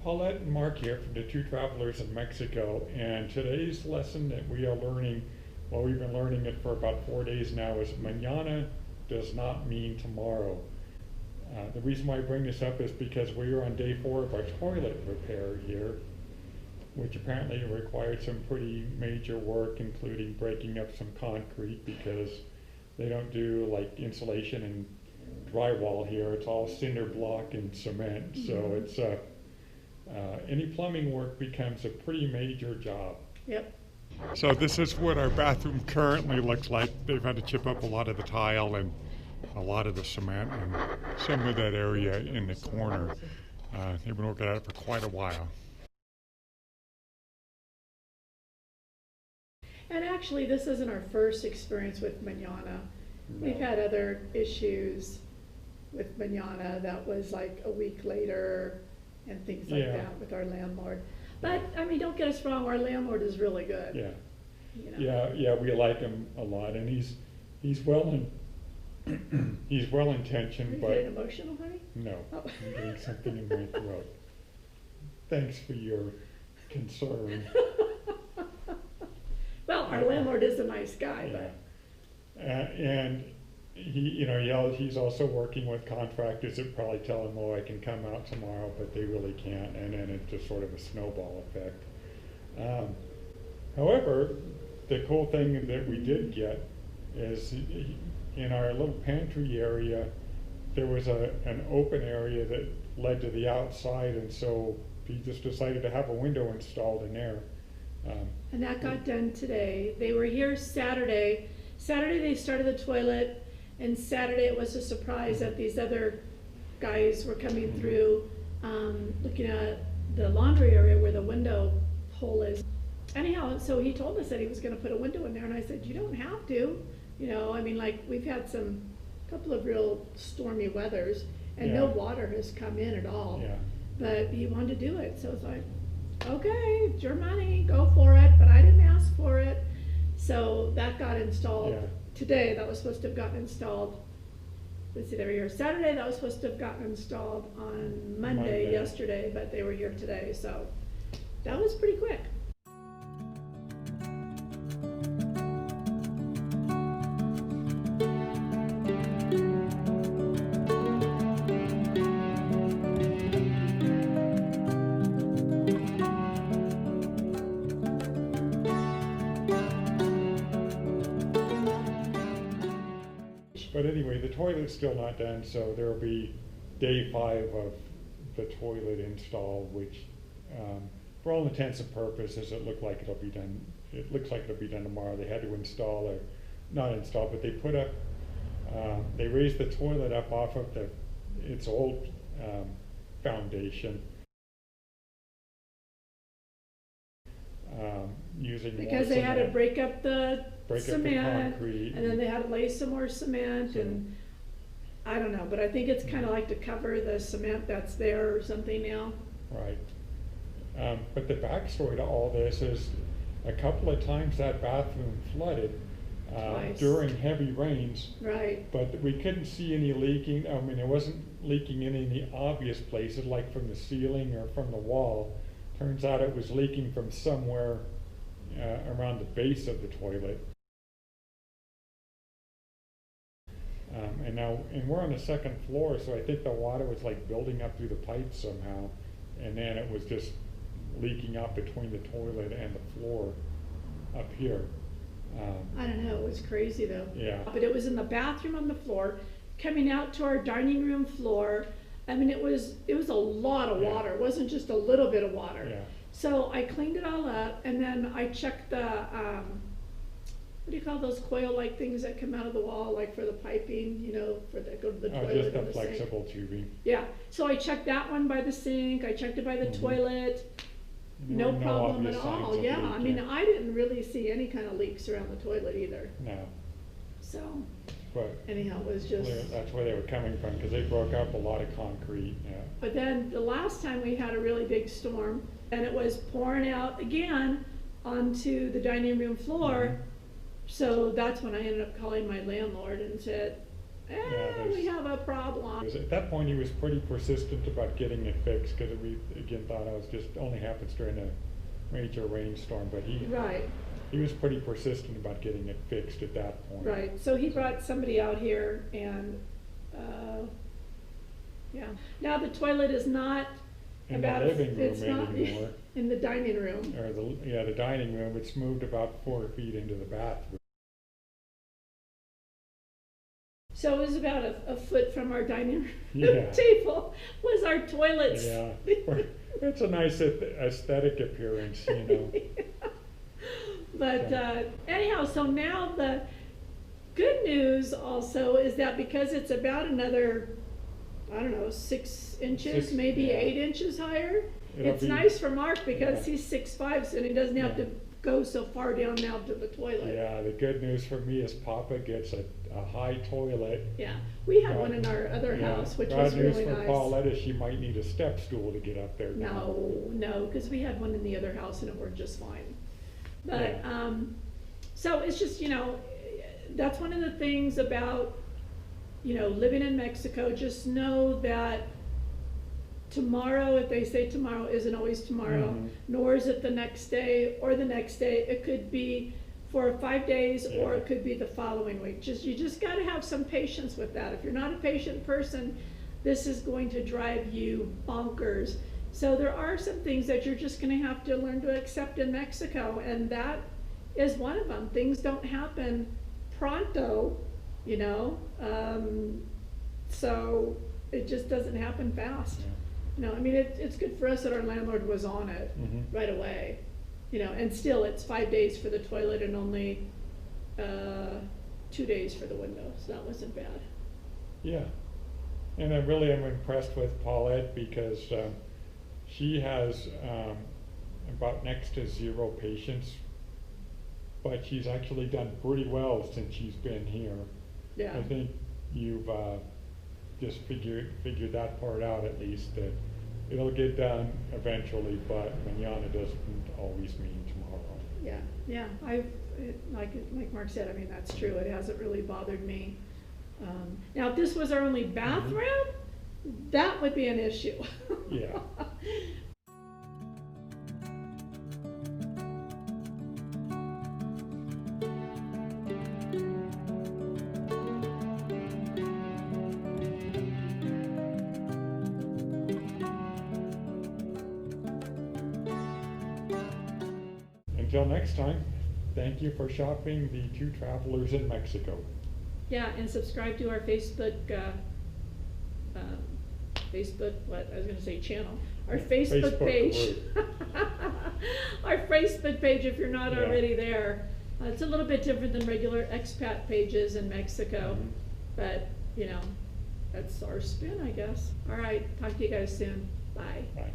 Paulette and Mark here from the Two Travelers in Mexico, and today's lesson that we are learning, well, we've been learning it for about 4 days now, is mañana does not mean tomorrow. The reason why I bring this up is because we are on day 4 of our toilet repair here, which apparently required some pretty major work, including breaking up some concrete because they don't do like insulation and drywall here. It's all cinder block and cement, so it's any plumbing work becomes a pretty major job. Yep. So this is what our bathroom currently looks like. They've had to chip up a lot of the tile and a lot of the cement and some of that area in the corner. They've been working at it for quite a while. And actually, this isn't our first experience with mañana. No. We've had other issues with mañana that was like a week later and things like that with our landlord. But I mean, don't get us wrong, our landlord is really good. Yeah. You know? Yeah, we like him a lot, and he's well he's well intentioned. Are you but getting emotional, honey? no, Oh. I'm getting something in my throat. Thanks for your concern. Well, our landlord is a nice guy, Yeah. but And he's also working with contractors that probably tell him, oh, I can come out tomorrow, but they really can't, and then it's just sort of a snowball effect. However, the cool thing that we did get is in our little pantry area, there was an open area that led to the outside, and so he just decided to have a window installed in there. and that got done today. They were here Saturday. Saturday they started the toilet, and Saturday it was a surprise that these other guys were coming through, looking at the laundry area where the window hole is. Anyhow, so he told us that he was gonna put a window in there, and I said, you don't have to. I mean, like, we've had couple of real stormy weathers, and no water has come in at all. Yeah. But he wanted to do it, so it's like, okay, it's your money, go for it, but I didn't ask for it. So that got installed today. That was supposed to have gotten installed, let's see, they were here Saturday. That was supposed to have gotten installed on Monday. Yesterday, but they were here today, so that was pretty quick. But anyway, the toilet's still not done, so there will be day 5 of the toilet install, which, for all intents and purposes, it looks like it'll be done. It looks like it'll be done tomorrow. They had to install, or not install, but they put up. They raised the toilet up off of its old foundation, using because they had to break up the cement, concrete, and then they had to lay some more cement, and I don't know, but I think it's kind of like to cover the cement that's there or something now. Right. But the backstory to all this is a couple of times that bathroom flooded during heavy rains. Right. But we couldn't see any leaking. I mean, it wasn't leaking in any obvious places, like from the ceiling or from the wall. Turns out it was leaking from somewhere around the base of the toilet. And we're on the 2nd floor, so I think the water was like building up through the pipes somehow, and then it was just leaking up between the toilet and the floor up here. I don't know, it was crazy though. Yeah. But it was in the bathroom on the floor, coming out to our dining room floor. I mean, it was a lot of water. It wasn't just a little bit of water. Yeah. So I cleaned it all up, and then I checked the, what do you call those coil-like things that come out of the wall, like for the piping, for the go to the toilet Just and the the flexible sink. tubing. Yeah, so I checked that one by the sink, I checked it by the toilet, no problem at obvious all. signs of Yeah, leak, I mean, I didn't really see any kind of leaks around the toilet either. No. So, But anyhow, it was just. that's where they were coming from, because they broke up a lot of concrete. Yeah. But then the last time we had a really big storm, and it was pouring out again onto the dining room floor. So that's when I ended up calling my landlord and said, we have a problem. At that point, he was pretty persistent about getting it fixed, because we, again, thought it was just only happens during a major rainstorm, but Right, he was pretty persistent about getting it fixed at that point. right. So he brought somebody out here and, yeah. Now the toilet is not In the about, living room it's not anymore, in the dining room. or the dining room, it's moved about 4 feet into the bathroom. So it was about a foot from our dining room Yeah. table was our toilets. Yeah, it's a nice aesthetic appearance, you know. But anyhow, so now the good news also is that because it's about another, I don't know, 6 inches, 6, maybe yeah. 8 inches higher. It'll It's be- nice for Mark because Yeah. he's 6'5", so he doesn't have Yeah. to go so far down now to the toilet. Yeah, the good news for me is Papa gets a high toilet. Yeah, we had Bad- one in our other yeah, house, which bad was really news for nice. Paulette is she might need a step stool to get up there. now. No, because we had one in the other house and it worked just fine. But, Yeah. so it's just, that's one of the things about, living in Mexico. Just know that tomorrow, if they say tomorrow, isn't always tomorrow, Mhm. nor is it the next day or the next day. It could be for 5 days or Yeah. it could be the following week. You just gotta have some patience with that. If you're not a patient person, this is going to drive you bonkers. So there are some things that you're just gonna have to learn to accept in Mexico, and that is one of them. Things don't happen pronto, so it just doesn't happen fast. Yeah. It's good for us that our landlord was on it Mhm. right away, and still it's 5 days for the toilet and only 2 days for the window, so that wasn't bad. Yeah, and I really am impressed with Paulette because she has about next to 0 patients, but she's actually done pretty well since she's been here. Yeah. I think you've just figured that part out, at least, that it'll get done eventually, but mañana doesn't always mean tomorrow. Yeah, like Mark said, that's true, it hasn't really bothered me. Now, if this was our only bathroom, that would be an issue. Yeah. Until next time, thank you for shopping the 2 travelers in Mexico. Yeah, and subscribe to our Facebook, channel, our Facebook Facebook page. Our Facebook page, if you're not Yeah. already there. It's a little bit different than regular expat pages in Mexico, Mhm. but, that's our spin, I guess. All right, talk to you guys soon. Bye. Bye.